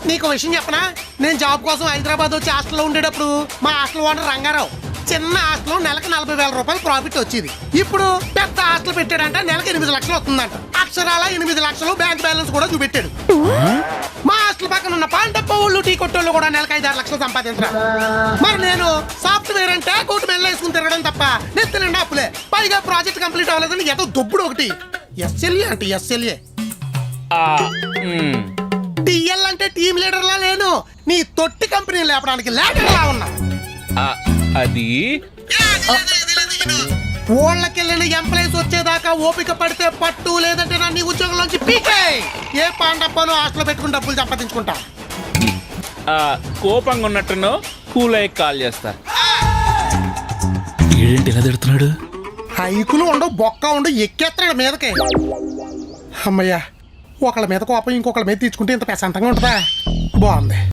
నీకు విషయం చెప్పనా, నేను జాబ్ కోసం హైదరాబాద్ వచ్చి హాస్టల్లో ఉండేటప్పుడు మా హాస్టల్ ఓనర్ రంగారావు చిన్న హాస్టల్ నెలకు 40,000 రూపాయలు ప్రాఫిట్ వచ్చేది. ఇప్పుడు పెద్ద హాస్టల్ పెట్టాడంట, నెలకు 8 లక్షలు వస్తుందంట. అక్షరాల 8 లక్షలు బ్యాంక్ బ్యాలెన్స్ కూడా చూపెట్టాడు. మా హాస్టల్ పక్కన ఉన్న పాండప్ప వాళ్ళు టీ కొట్టోళ్ళు కూడా నెలకు 5-6 లక్షలు సంపాదించరా. మరి నేను సాఫ్ట్వేర్ అంటే కోటి మెల్ల వేసుకుని తిరగడం తప్ప నెత్తి నిండా అప్పులే. పైగా ప్రాజెక్ట్ కంప్లీట్ అవ్వలేదని ఏదో దొబ్బుడు ఒకటి. ఎస్ఎల్ఏ అంటే ఎస్ఎల్ఏ, టీఎల్ అంటే టీమ్ లీడర్ లా లేను, నీ తొట్టి కంపెనీ లేపడానికి లీడర్ లా ఉన్నా. అది ఊళ్ళకెళ్ళిన ఎంప్లాయీస్ వచ్చేదాకా ఓపిక పడితే పట్టు, లేదంటే నన్ను ఉద్యోగంలోంచి పీకే. ఏ పాండప్పను హాస్టల్ పెట్టుకుని డబ్బులు సంపాదించుకుంటా. కోపంగా ఉన్నట్టును కూల్ అయ్యి కాల్ చేస్తా. ఏంటి ఇలా తిడుతున్నాడు? హైకులు ఉండవు, బొక్క ఉండవు, ఎక్కేస్తున్నాడు మీదకి. అమ్మయ్యా, ఒకళ్ళ మీద కోపం ఇంకొకళ్ళ మీద తీర్చుకుంటే ఇంత ప్రశాంతంగా ఉంటుందా? బాగుంది.